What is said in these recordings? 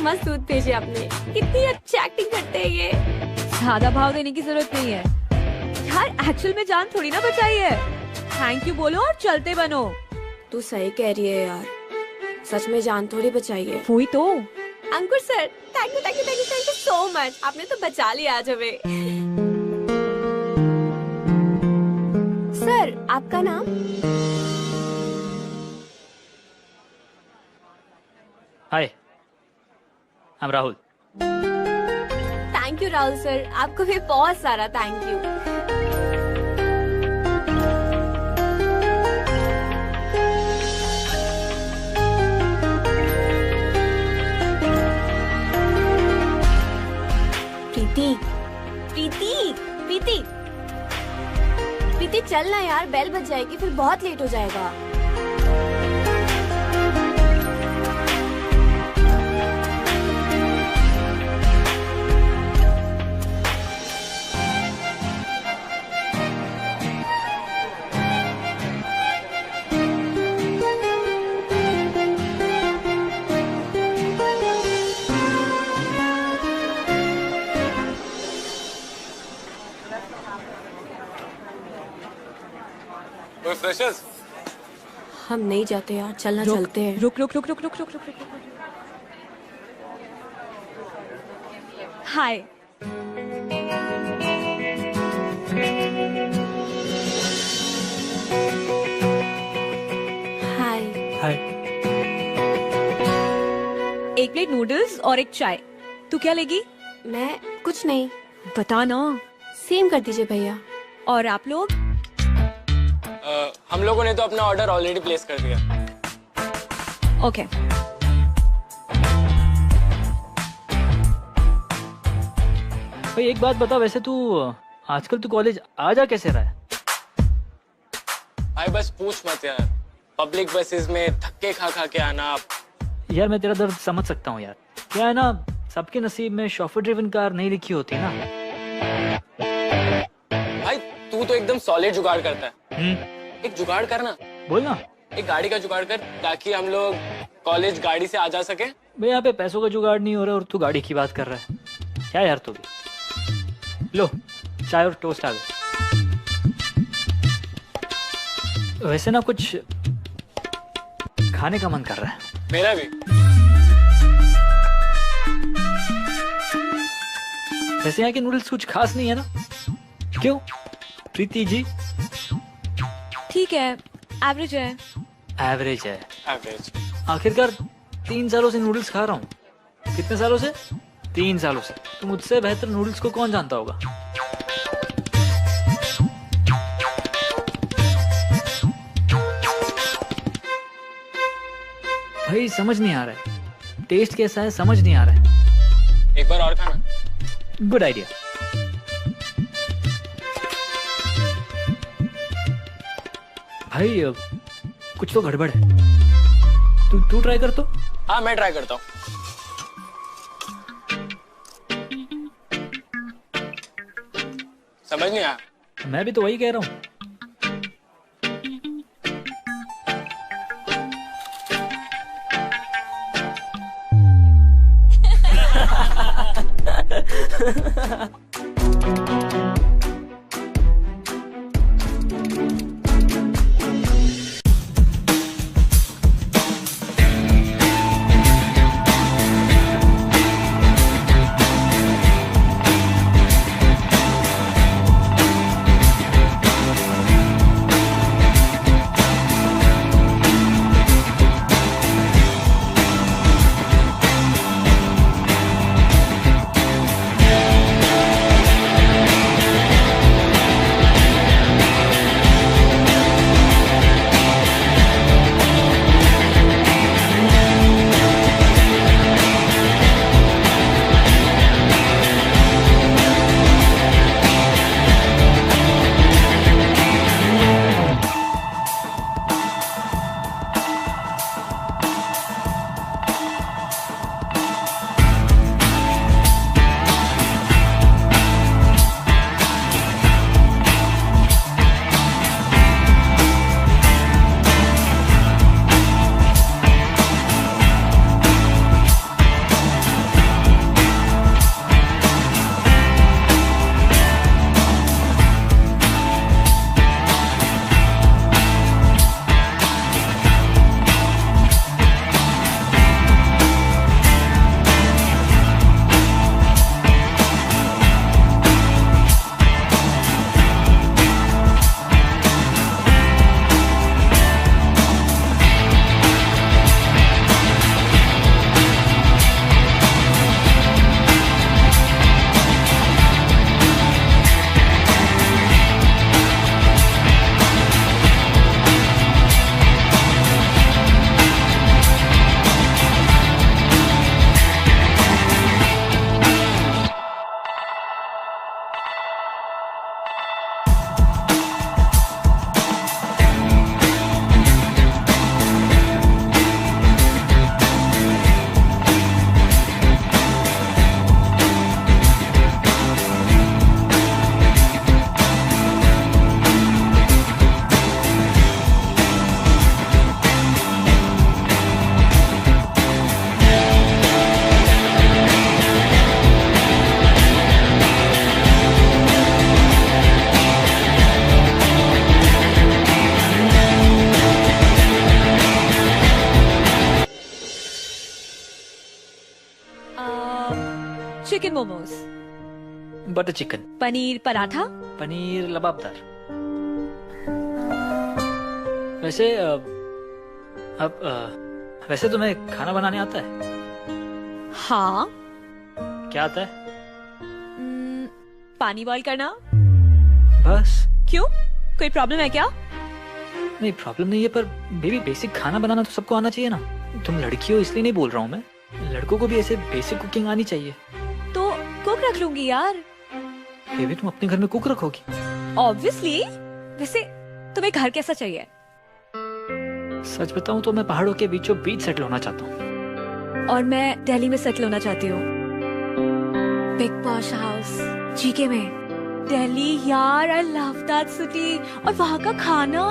मस्त दूध भेजे आपने, कितनी अच्छी एक्टिंग करते हैं ये। ज्यादा भाव देने की जरूरत नहीं है यार, एक्चुअल में जान थोड़ी ना बचाई है। थैंक यू बोलो और चलते बनो। तू सही कह रही है यार, सच में जान थोड़ी बचाई है। वही तो। Ankur sir, thank you thank you thank you thank you so much, आपने तो बचा लिया आज हमें। सर आपका नाम? Hi, I am Rahul. Thank you Rahul sir, आपको भी बहुत सारा थैंक यू। प्रीति प्रीति प्रीति प्रीति चल ना यार, बेल बज जाएगी फिर बहुत लेट हो जाएगा। फ्रेशर्स, हम नहीं जाते यार, चलना चलते हैं। रुक रुक रुक रुक रुक रुक रुक रुक। हाय। हाय। हाय। एक प्लेट नूडल्स और एक चाय। तू क्या लेगी? मैं कुछ नहीं। बता ना। सेम कर दीजिए भैया। और आप लोग? हम लोगों ने तो अपना ऑर्डर ऑलरेडी प्लेस कर दिया। ओके। भाई एक बात बता, वैसे तू आजकल तू कॉलेज आ जा कैसे रहा है? भाई बस पूछ मत यार, पब्लिक बसेस में धक्के खा खा के आना। यार मैं तेरा दर्द समझ सकता हूँ यार। क्या है ना, सबके नसीब में शॉफर ड्रिवन कार नहीं लिखी होती ना। भाई तू तो एकदम सॉलिड जुगाड़ करता है। एक जुगाड़ करना। बोल ना। एक गाड़ी का जुगाड़ कर ताकि हम लोग कॉलेज गाड़ी से आ जा सके। भाई यहाँ पे पैसों का जुगाड़ नहीं हो रहा और तू गाड़ी की बात कर रहा है। क्या यार तू भी। लो चाय और टोस्ट आ गए। वैसे ना कुछ खाने का मन कर रहा है। मेरा भी। वैसे यहाँ के नूडल्स कुछ खास नहीं है ना? क्यों प्रीति जी? ठीक है, एवरेज है। एवरेज है। एवरेज। आखिरकार 3 सालों से नूडल्स खा रहा हूँ। कितने सालों से? 3 सालों से। तो मुझसे बेहतर नूडल्स को कौन जानता होगा? भाई समझ नहीं आ रहा है, टेस्ट कैसा है समझ नहीं आ रहा है। एक बार और खाना। Good idea. भाई कुछ तो गड़बड़ है। तू ट्राई कर तो। हाँ मैं ट्राई करता हूँ। समझ नहीं आया। मैं भी तो वही कह रहा हूँ। Chicken momos, butter chicken, paneer paratha, paneer lababdar. वैसे वैसे तुम्हें खाना बनाने आता है? हाँ। क्या आता है? पानी बॉईल करना। बस? क्यों, कोई प्रॉब्लम है क्या? नहीं, प्रॉब्लम नहीं है, पर बेबी बेसिक खाना बनाना तो सबको आना चाहिए ना। तुम लड़की हो इसलिए नहीं बोल रहा हूँ मैं, लड़कों को भी ऐसे बेसिक कुकिंग आनी चाहिए। तो कुक रख लूंगी यार। बेबी तुम अपने घर में कुक रखोगी? ऑब्वियसली। वैसे तुम्हें घर कैसा चाहिए? सच बताऊं तो मैं पहाड़ों के बीचों बीच सेटल होना चाहता हूँ। और मैं दिल्ली में सेटल होना चाहती हूँ, बिग पॉश हाउस, जीके में। दिल्ली यार, आई लव दैट सिटी। और वहाँ का खाना,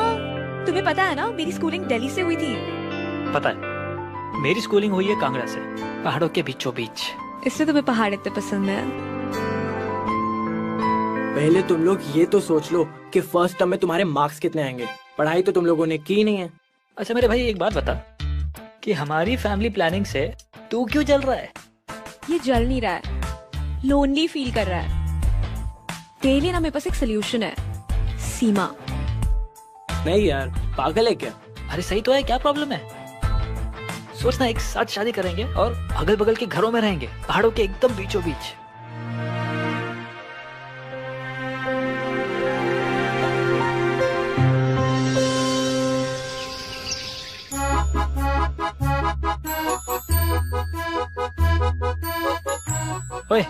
तुम्हें पता है ना मेरी स्कूलिंग दिल्ली से हुई थी। पता है, मेरी स्कूलिंग हुई है कांगड़ा से, पहाड़ों के बीचों बीच। इसलिए तुम्हें पहाड़ इतने पसंद है। पहले तुम लोग ये तो सोच लो कि फर्स्ट टर्म में तुम्हारे मार्क्स कितने आएंगे। पढ़ाई तो तुम लोगों ने की नहीं है। अच्छा मेरे भाई, एक बात बता कि हमारी फैमिली प्लानिंग से तू क्यों जल रहा है? ये जल नहीं रहा है, लोनली फील कर रहा है। तेरे लिए ना मेरे पास एक सोल्यूशन है, सीमा। नहीं यार, पागल है क्या? अरे सही तो है, क्या प्रॉब्लम है? सोचना, एक साथ शादी करेंगे और अगल बगल के घरों में रहेंगे, पहाड़ों के एकदम बीचों बीच। ओए,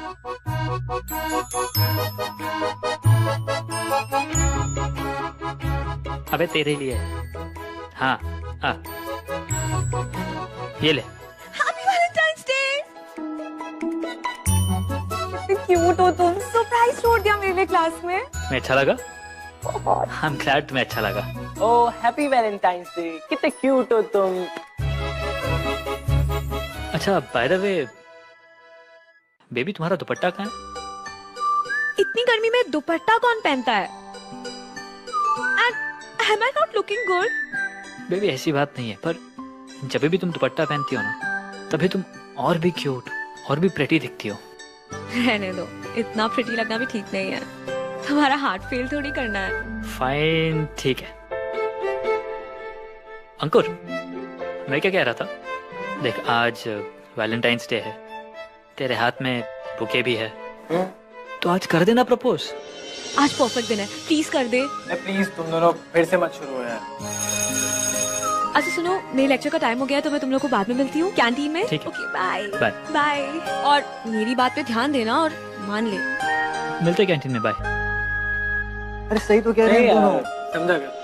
अबे तेरे लिए। हाँ हाँ, ये ले। Happy Valentine's day. क्यूट हो तुम, सरप्राइज छोड़ दिया मेरे लिए क्लास में। मैं अच्छा लगा? आई एम ग्लैड तुम्हें अच्छा लगा। ओह, हैप्पी वैलेंटाइंस डे। कितने क्यूट हो तुम। अच्छा बाय द वे, बेबी तुम्हारा दुपट्टा कहाँ है? इतनी गर्मी में दुपट्टा कौन पहनता है? And am I not looking good? Baby ऐसी बात नहीं है, पर जब भी तुम दुपट्टा पहनती हो ना, तभी तुम और भी क्यूट और भी प्रेटी दिखती हो। रहने दो, इतना प्रिटी लगना भी ठीक नहीं है। तुम्हारा हार्ट फेल थोड़ी करना है। फाइन, ठीक है। अंकुर, मैं क्या कह रहा था, देख आज वैलेंटाइंस डे है, तेरे हाथ में बुके भी है, तो आज कर देना प्रपोज। आज परफेक्ट दिन है, प्लीज कर दे। प्लीज तुम दोनों फिर से मत शुरू हो यार। अच्छा सुनो, मेरे लेक्चर का टाइम हो गया है, तो मैं तुम लोग को बाद में मिलती हूँ कैंटीन में। ठीक है। Okay bye bye. बाय। और मेरी बात पे ध्यान देना और मान ले। मिलते कैंटीन में, बाय। अरे सही तो कह रहे हैं दोनों। समझा कर।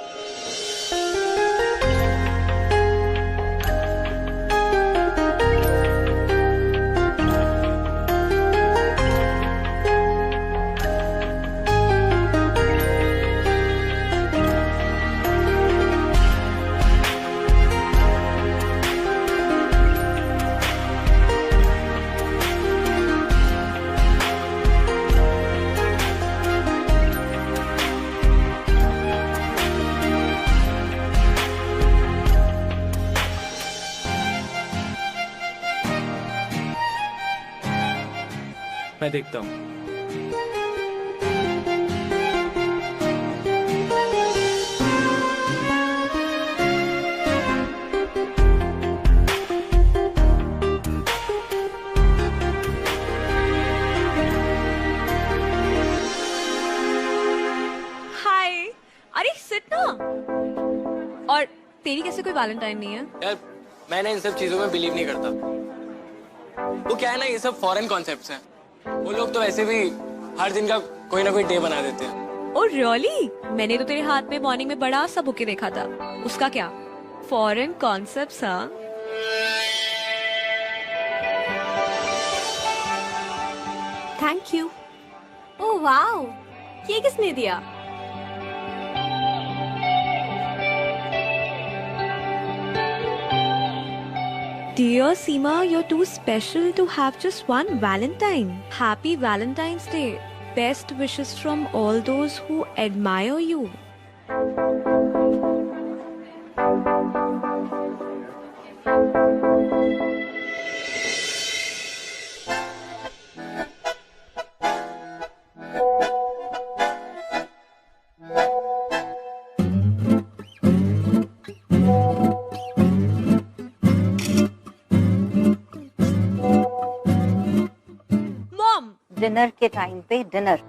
मैं देखता हूँ। हाय, अरे सिट ना। और तेरी कैसे कोई वैलेंटाइन नहीं है? यार मैं इन सब चीजों में बिलीव नहीं करता। वो क्या है ना, ये सब फॉरेन कॉन्सेप्ट्स हैं। वो लोग तो वैसे भी हर दिन का कोई ना कोई डे बना देते हैं। Oh really? मैंने तो तेरे हाथ में मॉर्निंग में बड़ा सा बुके देखा था, उसका क्या? Foreign concepts? हाँ। Thank you. ओह वाओ, ये किसने दिया? Dear Seema, you're too special to have just one Valentine. Happy Valentine's Day. Best wishes from all those who admire you. Dinner के टाइम पे डिनर।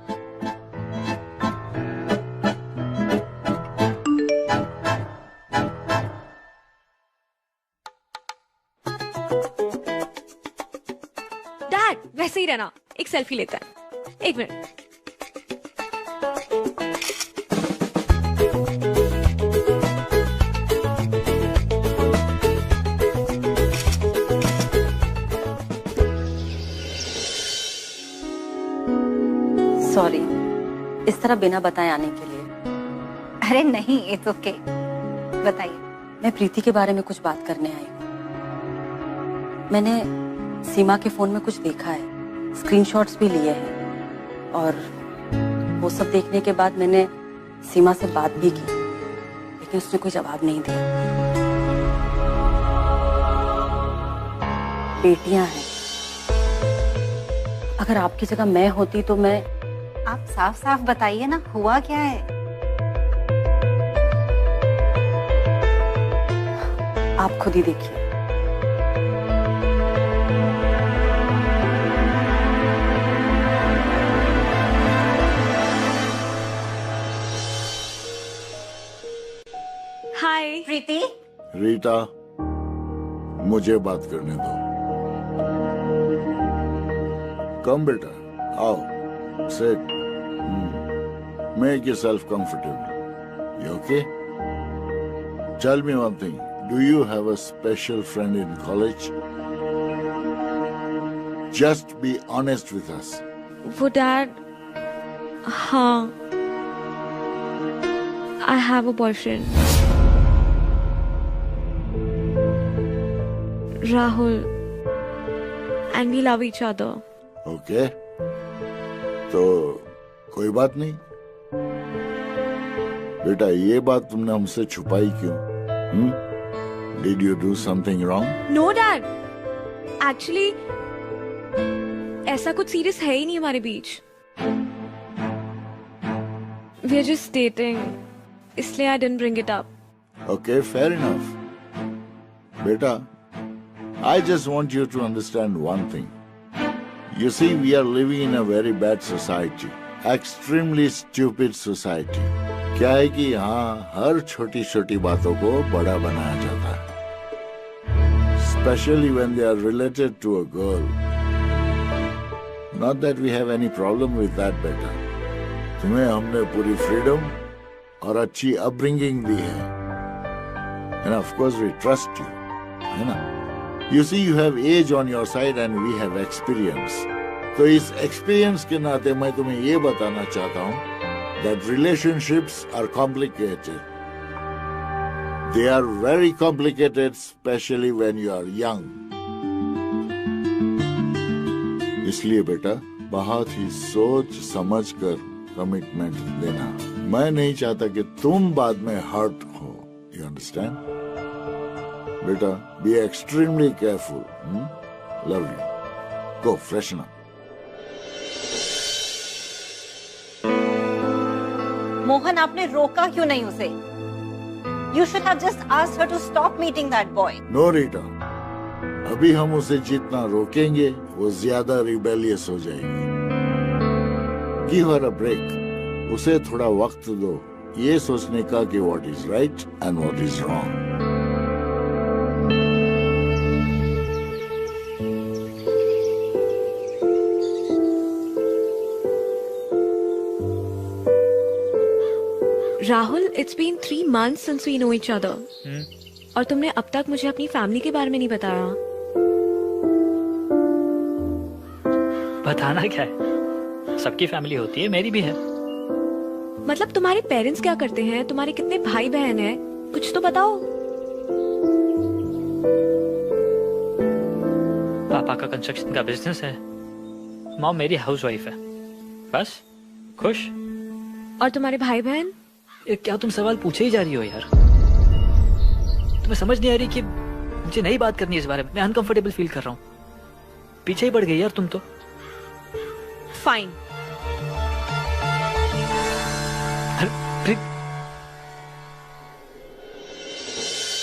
डैड वैसे ही रहना, एक selfie लेते हैं। एक मिनट। सॉरी, इस तरह बिना बताए आने के लिए। अरे नहीं, इट्स ओके, बताइए। मैं प्रीति के बारे में कुछ बात करने आई हूँ। मैंने सीमा के फोन में कुछ देखा है, स्क्रीनशॉट्स भी लिए हैं, और वो सब देखने के बाद मैंने सीमा से बात भी की, लेकिन उसने कोई जवाब नहीं दिया। बेटियां हैं, अगर आपकी जगह मैं होती तो मैं। आप साफ साफ बताइए ना, हुआ क्या है? आप खुद ही देखिए। हाय प्रीति, रीटा, मुझे बात करने दो। कम बेटा, आओ, sit. Make yourself comfortable. You okay? Tell me one thing. Do you have a special friend in college? Just be honest with us. वो डैड, हाँ, I have a boyfriend. Rahul, and we love each other. Okay? तो कोई बात नहीं। बेटा, ये बात तुमने हमसे छुपाई क्यों? Did you do something wrong? No dad, actually ऐसा कुछ सीरियस है ही नहीं हमारे बीच। We are just dating, इसलिए I didn't bring it up. Okay, fair enough. Beta, I just want you to understand one thing. You see, we are living in a very bad society. Extremely stupid society. क्या है कि यहाँ हर छोटी छोटी बातों को बड़ा बनाया जाता है. Especially when they are related to a girl. Not that we have any problem with that, beta. तुम्हें हमने पूरी freedom और अच्छी upbringing दी है. And of course we trust you. है ना? You see, you have age on your side and we have experience. तो इस experience के नाते मैं तुम्हें ये बताना चाहता हूँ that relationships are complicated. They are very complicated, especially when you are young. इसलिए बेटा, बहुत ही सोच समझ कर कमिटमेंट देना. मैं नहीं चाहता कि तुम बाद में हर्ट हो. You understand? बेटा, be extremely careful. Love you. Go, freshen up. Mohan, आपने रोका क्यों नहीं उसे? You should have just asked her to stop meeting that boy. No, Rita. अभी हम उसे जितना रोकेंगे, वो ज्यादा रिबेलियस हो जाएगी. Give her a break. उसे थोड़ा वक्त दो, ये सोचने का कि what is right and what is wrong. Rahul, it's been 3 months since we know each other. और तुमने अब तक मुझे अपनी फैमिली के बारे में नहीं बताया. बताना क्या है? सबकी फैमिली होती है, मेरी भी है. मतलब तुम्हारे पेरेंट्स क्या करते हैं, तुम्हारे कितने भाई बहन हैं, कुछ तो बताओ. पापा का कंस्ट्रक्शन का बिजनेस है, मॉम मेरी हाउसवाइफ है. बस खुश. और तुम्हारे भाई बहन? क्या तुम सवाल पूछे ही जा रही हो यार? तुम्हें समझ नहीं आ रही कि मुझे नई बात करनी है इस बारे में. मैं अनकंफर्टेबल फील कर रहा हूँ. पीछे ही पड़ गई यार तुम तो. फाइन.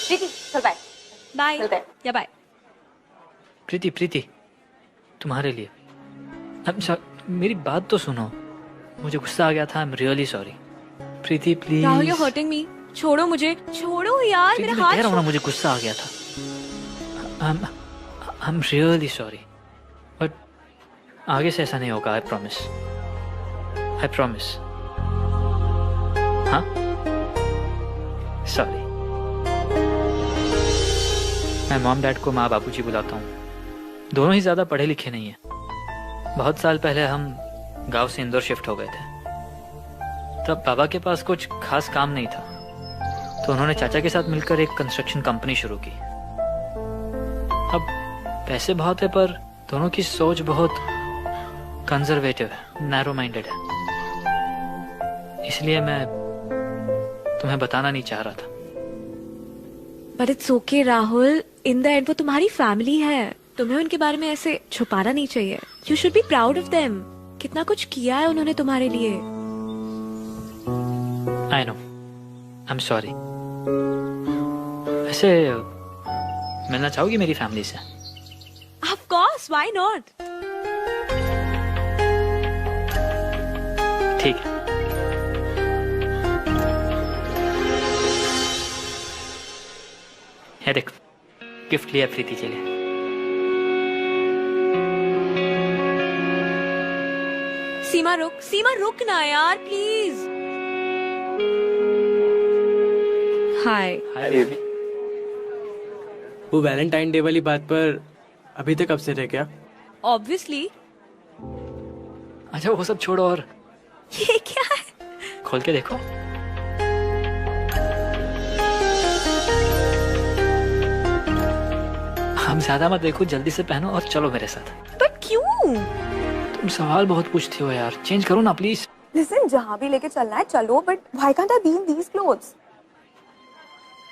प्रीति, चल बाय. बाय. चलते हैं. या बाय. प्रीति, तुम्हारे लिए. मेरी बात तो सुनो, मुझे गुस्सा आ गया था। आई am really sorry. Preeti please. Rahul, you're hurting me. छोड़ो मुझे, छोड़ो यार मेरा हाथ। कह रहा हूँ ना, मुझे गुस्सा आ गया था। आई एम रियली सॉरी, बट आगे से ऐसा नहीं होगा। I promise, I promise. हाँ, सॉरी। मैं मॉम डैड को माँ बाबूजी बुलाता हूँ। दोनों ही ज्यादा पढ़े लिखे नहीं है। बहुत साल पहले हम गांव से इंदौर शिफ्ट हो गए थे। तब बाबा के पास कुछ खास काम नहीं था, तो उन्होंने चाचा के साथ मिलकर एक कंस्ट्रक्शन कंपनी शुरू की। अब पैसे बहुत है, पर दोनों की सोच बहुत कंजर्वेटिव है, नैरो माइंडेड है। इसलिए मैं तुम्हें बताना नहीं चाह रहा था। But it's okay Rahul, in the end वो तुम्हारी फैमिली है। तुम्हें उनके बारे में ऐसे छुपाना नहीं चाहिए। You should be proud of them. कितना कुछ किया है उन्होंने तुम्हारे लिए। I know, I am sorry. ऐसे मिलना चाहोगी मेरी फैमिली से? Of course, why not. ठीक है। ये देख, गिफ्ट लिया प्रीति के लिए। सीमा रुक ना यार, प्लीज। हाय। Hi baby. वो वैलेंटाइन डे वाली बात पर अभी तक अपसेट है क्या? ऑब्वियसली। अच्छा वो सब छोड़ो, और ये क्या है? खोल के देखो। हम ज्यादा मत देखो, जल्दी से पहनो और चलो मेरे साथ। बट क्यों? तुम सवाल बहुत पूछती हो यार, चेंज करो ना प्लीज। लिसन, जहाँ भी लेके चलना है चलो, but why can't I be in these clothes?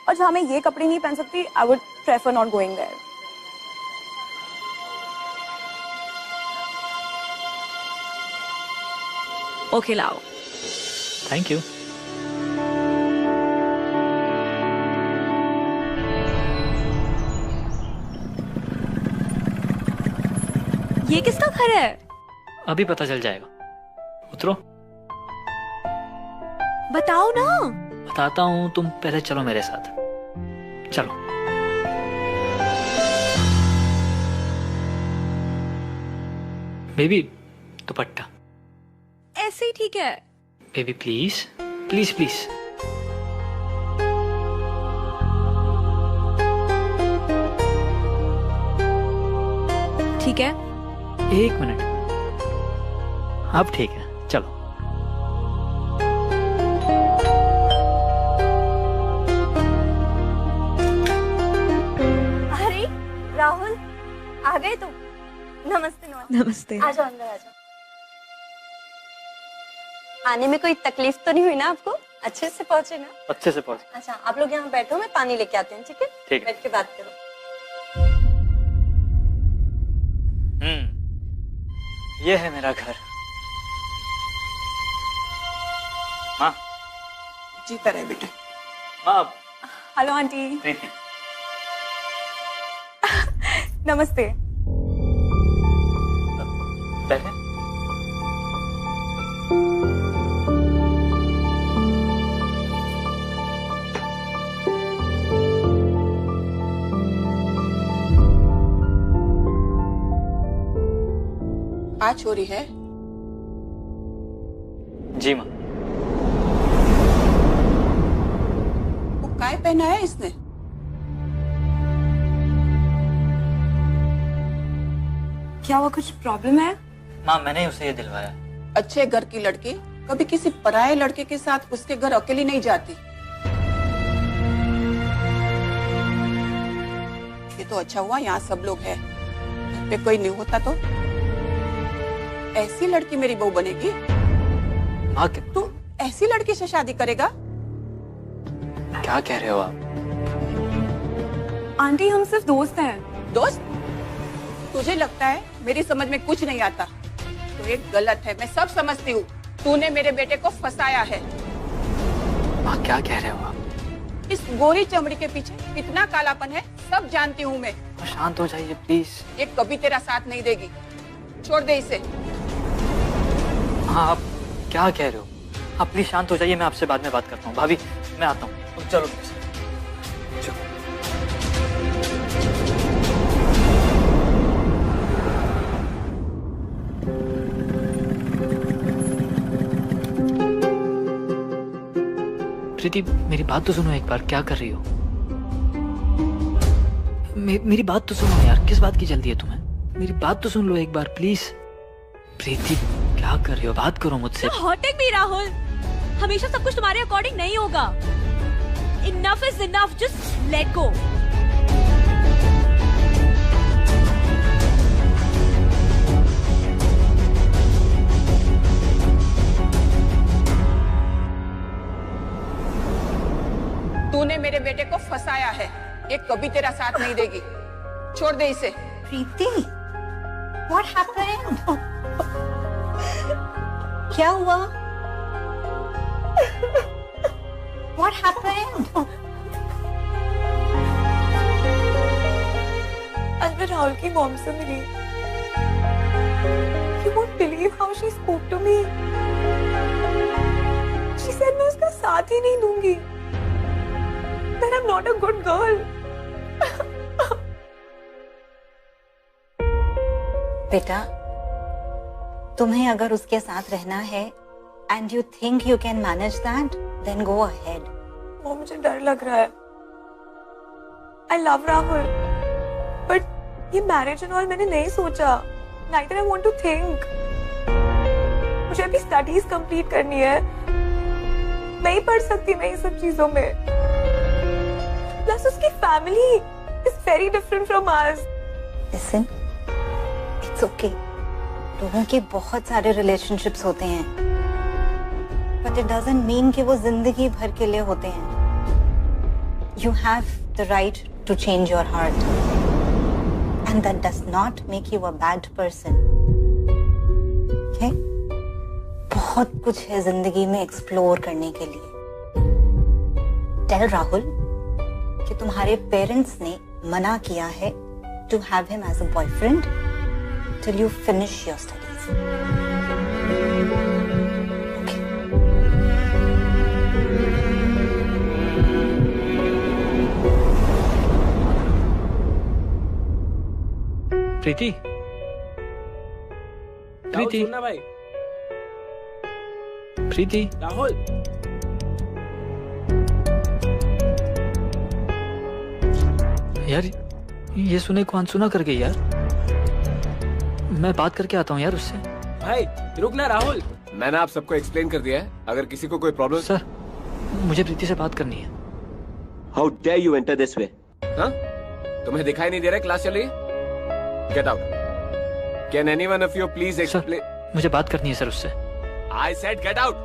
और जहाँ मैं ये कपड़े नहीं पहन सकती, I would prefer not going there. Okay लाओ। Thank you. ये किसका घर है? अभी पता चल जाएगा, उतरो। बताओ ना। बताता हूँ, तुम पहले चलो मेरे साथ। चलो। बेबी, दुपट्टा। ऐसे ही ठीक है। Baby please please please. ठीक है। एक मिनट, अब ठीक है, चलो। अरे राहुल, आ गए तुम? नमस्ते। नमस्ते। आ जाओ, अंदर आ जाओ। आने में कोई तकलीफ तो नहीं हुई ना आपको? अच्छे से पहुंचे ना? अच्छे से पहुंच। अच्छा, आप लोग यहाँ बैठो, मैं पानी लेके आती हूँ। ठीक है? ठीक है। बैठ के बात करो। ये है मेरा घर। माँ। जीता रहे बेटा। माँ। Hello aunty. प्रीति। नमस्ते। बैठे। आज चोरी है? जी माँ। वो काय पहना है इसने? क्या हुआ, कुछ प्रॉब्लम है? माँ, मैंने उसे ये दिलवाया। अच्छे घर की लड़की कभी किसी पराये लड़के के साथ उसके घर अकेली नहीं जाती। ये तो अच्छा हुआ यहाँ सब लोग हैं। घर पे कोई नहीं होता तो ऐसी लड़की मेरी बहू बनेगी। माँ, तू ऐसी लड़की से शादी करेगा? क्या कह रहे हो आप? आंटी, हम सिर्फ दोस्त हैं। दोस्त? तुझे लगता है मेरी समझ में कुछ नहीं आता? तो ये गलत है, मैं सब समझती हूँ। तूने मेरे बेटे को फंसाया है। माँ, क्या कह रहे हो आप? इस गोरी चमड़ी के पीछे कितना कालापन है सब जानती हूँ मैं। शांत हो जाइए प्लीज। ये कभी तेरा साथ नहीं देगी, छोड़ दे इसे। हाँ आप क्या कह रहे हो? आप प्लीज शांत हो जाइए, मैं आपसे बाद में बात करता हूँ। भाभी मैं आता हूँ। चलो प्रीति मेरी बात तो सुनो एक बार, क्या कर रही हो? मेरी बात तो सुनो यार, किस बात की जल्दी है तुम्हें? मेरी बात तो सुन लो एक बार प्लीज। प्रीति क्या कर रही हो? बात करो मुझसे। हॉटिंग भी राहुल, हमेशा सब कुछ तुम्हारे अकॉर्डिंग नहीं होगा। Enough is enough, just let go. तूने मेरे बेटे को फंसाया है, ये कभी तेरा साथ नहीं देगी। छोड़ दे इसे। प्रीति, what happened? क्या हुआ? What happened? आज मैं राहुल की मॉम से मिली। You won't believe how she spoke to me. She said मैं उसका साथ ही नहीं दूंगी। That I'm not a good girl. बेटा, तुम्हें अगर उसके साथ रहना है and you think you can manage that, then go ahead. वो मुझे डर लग रहा है। I love राहुल, but ये मैरिज एंड ऑल मैंने नहीं सोचा। Neither I want to think. मुझे अभी स्टडीज कंप्लीट करनी है, नहीं पढ़ सकती मैं इन सब चीजों में। प्लस उसकी family is very different from ours. Listen, it's okay. लोगों के बहुत सारे रिलेशनशिप्स होते हैं, but it doesn't mean कि वो जिंदगी भर के लिए होते हैं। You have the right to change your heart, and that does not make you a bad person. Okay? बहुत कुछ है जिंदगी में एक्सप्लोर करने के लिए। Tell राहुल कि तुम्हारे पेरेंट्स ने मना किया है to have him as a boyfriend till you finish your studies. Okay. प्रीति, प्रीति, सुनना भाई। प्रीति, राहुल, यार ये सुने को अनसुना कर गई यार। मैं बात करके आता हूँ यार उससे। भाई रुक ना राहुल। मैंने आप सबको एक्सप्लेन कर दिया है, अगर किसी को कोई प्रॉब्लम। सर मुझे प्रीति से बात करनी है। How dare you enter this way? हाँ? तुम्हें दिखाई नहीं दे रहा क्लास चल रही है? Get out. Can anyone of you please explain? मुझे बात करनी है सर उससे। I said get out.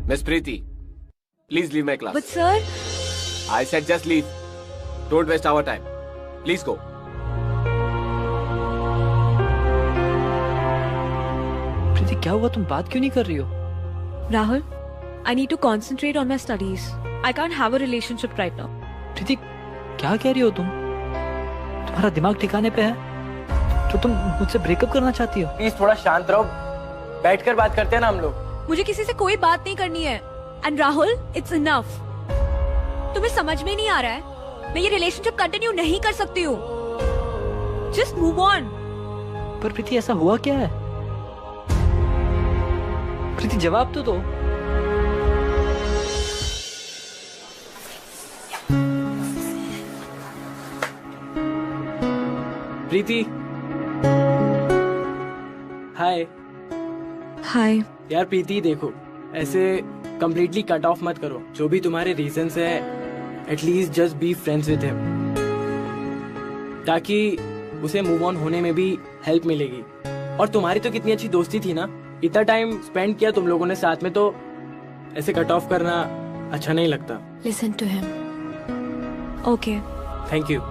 Miss Preeti, please leave my class. But sir, I said just leave. Don't waste our time. Please go. प्रीति क्या हुआ? तुम बात क्यों नहीं कर रही हो? Rahul, I need to concentrate on my studies. I can't have a relationship right now. प्रीति क्या कह रही हो तुम? तुम्हारा दिमाग ठिकाने पे है? तो तुम मुझसे ब्रेकअप करना चाहती हो? प्लीज थोड़ा शांत रहो, बैठकर बात करते हैं ना हम लोग। मुझे किसी से कोई बात नहीं करनी है। And Rahul, it's enough. तुम्हें समझ में नहीं आ रहा है? मैं ये रिलेशनशिप कंटिन्यू नहीं कर सकती हूँ। Just move on. पर प्रीति ऐसा हुआ क्या है? प्रीति जवाब तो दो। प्रीति, हाय। हाय। यार प्रीति देखो, ऐसे कंप्लीटली कट ऑफ मत करो। जो भी तुम्हारे रीजंस है, at least just be friends with him, ताकि उसे मूव ऑन होने में भी हेल्प मिलेगी। और तुम्हारी तो कितनी अच्छी दोस्ती थी ना, इतना टाइम स्पेंड किया तुम लोगों ने साथ में, तो ऐसे कट ऑफ करना अच्छा नहीं लगता। Listen to him. Okay, thank you.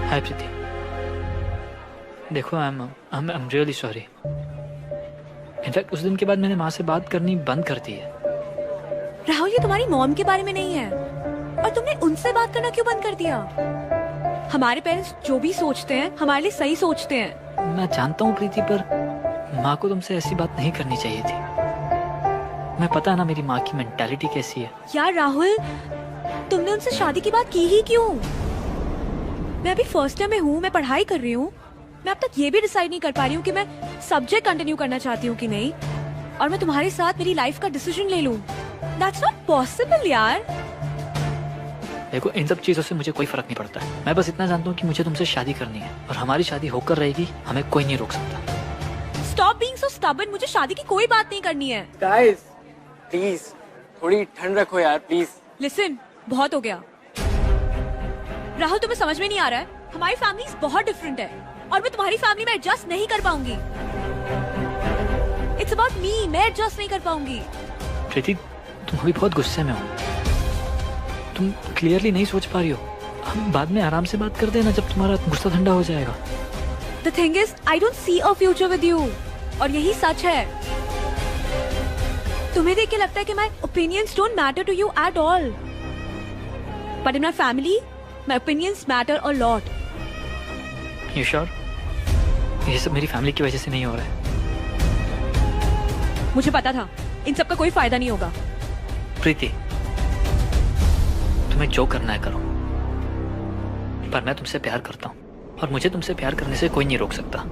Hi Preeti. देखो I am really sorry. In fact उस दिन के बाद मैंने माँ से बात करनी बंद कर दी है। राहुल, ये तुम्हारी मॉम के बारे में नहीं है, और तुमने उनसे बात करना क्यों बंद कर दिया? हमारे पेरेंट्स जो भी सोचते हैं हमारे लिए सही सोचते हैं। मैं जानता हूँ प्रीति, पर माँ को तुमसे ऐसी बात नहीं करनी चाहिए थी। मैं पता है ना मेरी माँ की मेंटालिटी कैसी है। यार राहुल, तुमने उनसे शादी की बात की ही क्यों? मैं अभी फर्स्ट ईयर में हूँ, मैं पढ़ाई कर रही हूँ। मैं अब तक ये भी डिसाइड नहीं कर पा रही हूँ कि मैं सब्जेक्ट कंटिन्यू करना चाहती हूँ कि नहीं, और मैं तुम्हारे साथ मेरी लाइफ का डिसीजन ले लूँ। That's not possible यार। देखो, इन सब चीजों से मुझे कोई फर्क नहीं पड़ता है। मैं बस इतना जानता हूँ कि मुझे तुमसे शादी करनी है, और हमारी शादी होकर रहेगी, हमें कोई नहीं रोक सकता। Stop being so stubborn। मुझे शादी की कोई बात नहीं करनी है। गाइस प्लीज थोड़ी ठंड रखो यार, प्लीज। लिसन, बहुत हो गया। राहुल, तुम्हें समझ में नहीं आ रहा है? हमारी फैमिलीज बहुत डिफरेंट है, और मैं तुम्हारी फैमिली में एडजस्ट नहीं कर पाऊंगी। इट्स अबाउट मी, मैं एडजस्ट नहीं कर पाऊंगी। प्रीति, तुम अभी बहुत गुस्से में हो। तुम क्लियरली नहीं सोच पा रही हो। हम बाद में आराम से बात कर देना जब तुम्हारा गुस्सा ठंडा हो जाएगा। The thing is, I don't see a future with you, और यही सच है। तुम्हें देख के लगता है कि my opinions don't matter to you at all, but in my family, my opinions matter a lot. You sure? ये सब मेरी फैमिली की वजह से नहीं हो रहा है। मुझे पता था इन सब का कोई फायदा नहीं होगा। प्रीति, तुम्हें जो करना है करो, पर मैं तुमसे प्यार करता हूँ, और मुझे तुमसे प्यार करने से कोई नहीं रोक सकता।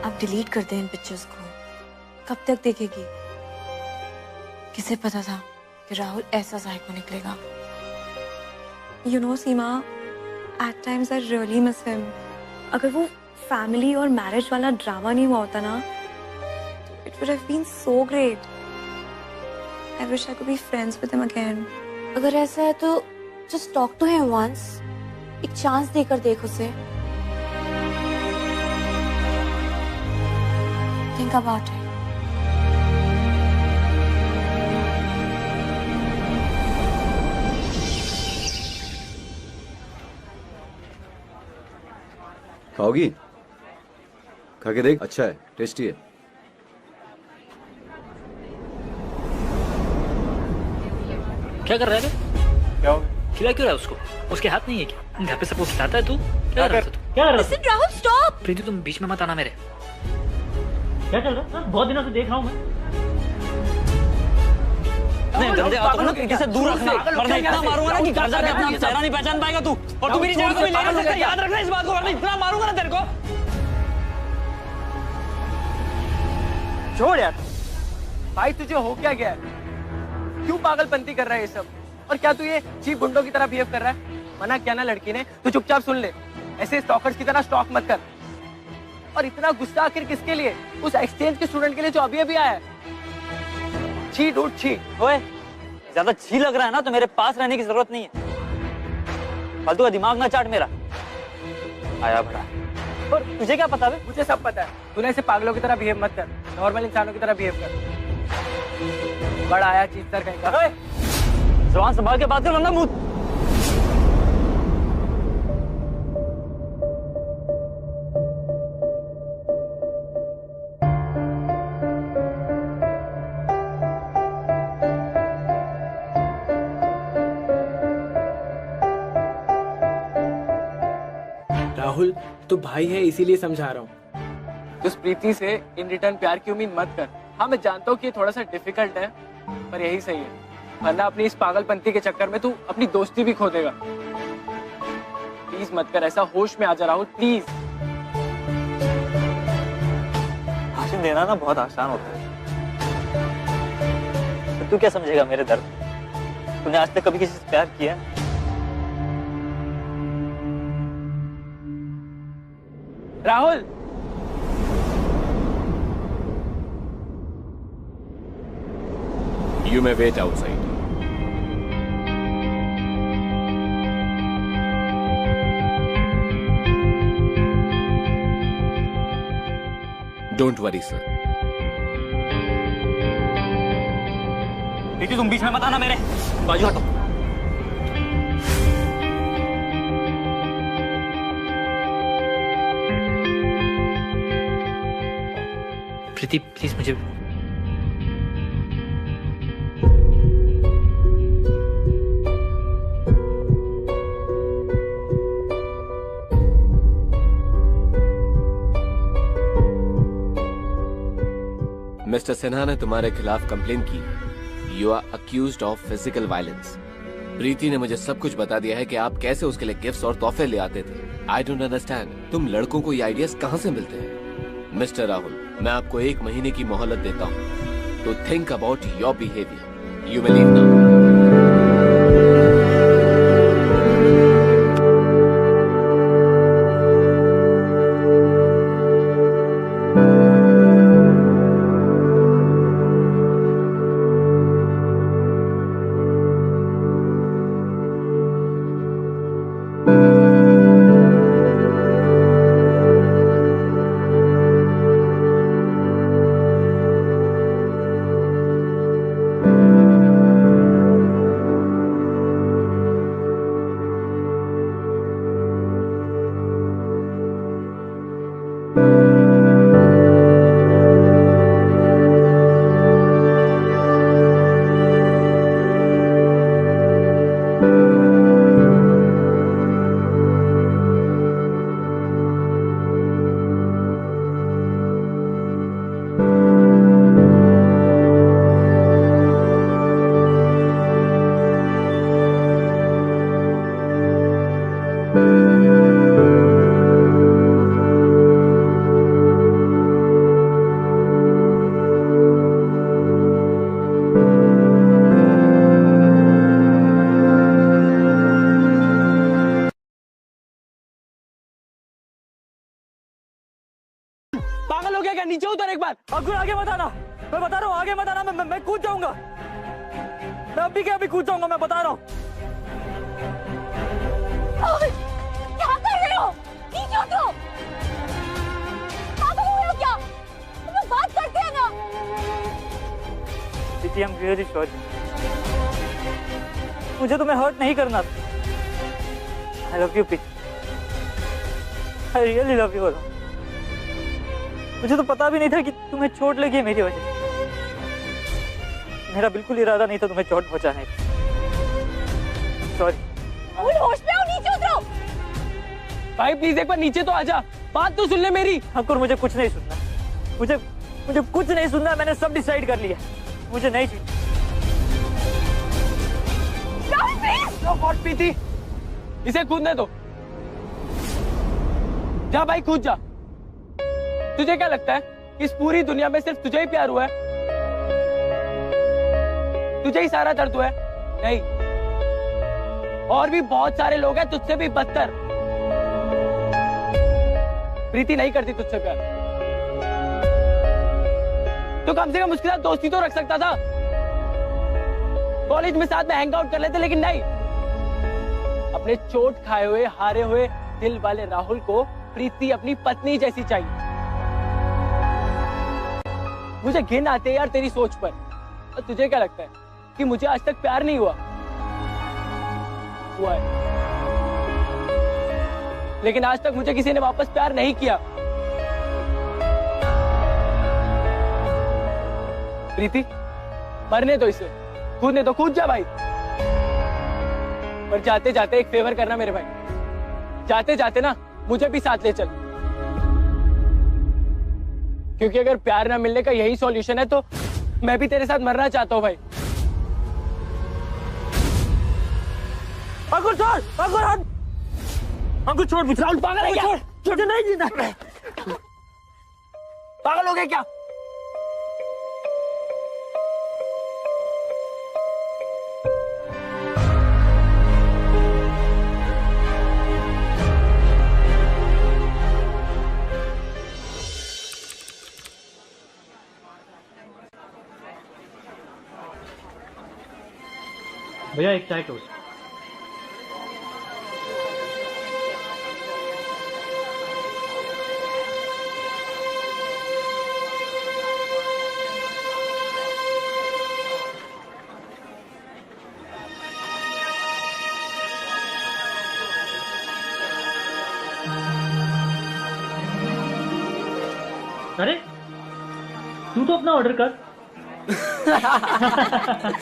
आप डिलीट कर दें इन पिक्चर्स को। कब तक देखेगी? किसे पता था कि राहुल ऐसा साइको निकलेगा। You know, Seema, at times I really miss him. अगर वो फैमिली और मैरिज वाला ड्रामा नहीं हुआ होता ना, it would have been so great. I wish I could be friends with him again. अगर ऐसा है तो just talk to him once. एक चांस देकर देख उसे। Think about it. खाओगी? खा के देख, अच्छा है, टेस्टी है। क्या कर रहा है? क्या हो गया? खिला क्यों रहा है उसको? उसके हाथ नहीं है क्या? घर पे सबको खिलाता है तू? क्या कर रहा है तू? क्या कर रहा Listen, राहुल, stop! प्रीति, तुम बीच में मत आना मेरे। क्या चल रहा है? बहुत दिनों से देख रहा हूँ मैं। इतने गंदे हाथों को खिड़की से दूर रखना, वरना इतना मारूंगा ना कि घर जाके अपना चेहरा नहीं पहचान पाएगा तू। और तू मेरी जगह को भी ले नहीं सकता, याद रखना इस बात को, वरना इतना मारूंगा ना तेरे को। छोड़ यार भाई, तुझे हो क्या गया है? क्यों पागलपंती कर रहा है ये सब? और क्या तू ये चीप गुंडों की तरह बिहेव कर रहा है? मना किया ना लड़की ने, तू चुपचाप सुन ले। ऐसे स्टॉकर्स की तरह स्टॉक मत कर। और इतना गुस्सा आखिर किसके लिए? उस एक्सचेंज के स्टूडेंट के लिए जो अभी अभी आया है। छी डूड छी। ओए ज्यादा छी लग रहा है ना तो मेरे पास रहने की जरूरत नहीं है। फालतू का दिमाग ना चाट मेरा। आया बड़ा। और तुझे क्या पता है? मुझे सब पता है। तूने ऐसे पागलों की तरह बिहेव मत कर, नॉर्मल इंसानों की तरह बिहेव कर। बड़ा आया चीटर कहीं का। जुबान संभाल के बात कर वरना मुंह। राहुल तो भाई है इसीलिए समझा रहा हूँ। तो उस प्रीति से इन रिटर्न प्यार की उम्मीद मत कर। हाँ मैं जानता हूँ कि ये थोड़ा सा डिफिकल्ट है, पर यही सही है, वरना अपनी इस पागलपंती के चक्कर में तू अपनी दोस्ती भी खो देगा। प्लीज मत कर ऐसा, होश में आ जा राहुल प्लीज। भाषण देना ना बहुत आसान होता है, तो तू क्या समझेगा मेरे दर्द? तूने आज तक कभी किसी से प्यार किया? Rahul You may wait outside. Don't worry, sir. प्रीति तुम बीच में मत आना मेरे, बाजू हटो। प्रीति प्लीज मुझे मिस्टर सिन्हा ने तुम्हारे खिलाफ कंप्लेन की। You are accused of physical violence. Preeti ने मुझे सब कुछ बता दिया है कि आप कैसे उसके लिए गिफ्ट्स और तोहफे ले आते थे। आई डोंट अंडरस्टैंड, तुम लड़कों को ये आइडियाज कहाँ से मिलते हैं? मिस्टर राहुल, मैं आपको 1 महीने की मोहलत देता हूँ तो think about your behaviour. You may leave now. पागल हो गया क्या? नीचे उतर एक बार। अकुल आगे मत आना, मैं बता रहा हूँ, आगे मत आना। मैं कूद जाऊंगा, मैं अभी के अभी कूद जाऊंगा, मैं बता रहा हूँ। क्या कर रहे हो? नीचे उतरो। पागल हो रहे हो क्या? तुम बात करते हैं ना। प्रीति, आई एम रियली सॉरी, मुझे तुम्हें हर्ट नहीं करना। I love you Preeti, I really love you. मुझे तो पता भी नहीं था कि तुम्हें चोट लगी है मेरी वजह से। मेरा बिल्कुल इरादा नहीं था तुम्हें चोट पहुंचाने का। सॉरी। होश में आओ, नीचे उतरो। भाई प्लीज एक बार नीचे तो आजा, बात तो सुन ले मेरी। ठाकुर, मुझे कुछ नहीं सुनना, मुझे कुछ नहीं सुनना। मैंने सब डिसाइड कर लिया, मुझे नहीं चाहिए। व्हाट प्रीति, इसे कूदने दो। जा भाई कूद जा। तुझे क्या लगता है कि इस पूरी दुनिया में सिर्फ तुझे ही प्यार हुआ है? तुझे ही सारा दर्द हुआ है? नहीं, और भी बहुत सारे लोग हैं तुझसे भी बदतर। प्रीति नहीं करती तुझसे प्यार, तो कम से कम उसके साथ दोस्ती तो रख सकता था। कॉलेज में साथ में हैंग आउट कर लेते, लेकिन नहीं। अपने चोट खाए हुए हारे हुए दिल वाले राहुल को प्रीति अपनी पत्नी जैसी चाहिए। मुझे घिन आते है यार तेरी सोच पर। और तुझे क्या लगता है कि मुझे आज तक प्यार नहीं हुआ? हुआ है, लेकिन आज तक मुझे किसी ने वापस प्यार नहीं किया। प्रीति, मरने दो इसे, कूदने दो, कूद जा भाई। पर जाते जाते एक फेवर करना मेरे भाई, जाते जाते ना मुझे भी साथ ले चल, क्योंकि अगर प्यार ना मिलने का यही सॉल्यूशन है तो मैं भी तेरे साथ मरना चाहता हूँ भाई। अंकुर छोड़, अंकुर हट, अंकुर छोड़, राहुल पागल है क्या? तुझे नहीं जीना। पागल हो गए क्या? भैया एक चाय टोस्ट। अरे तू तो अपना ऑर्डर कर। Ha ha ha.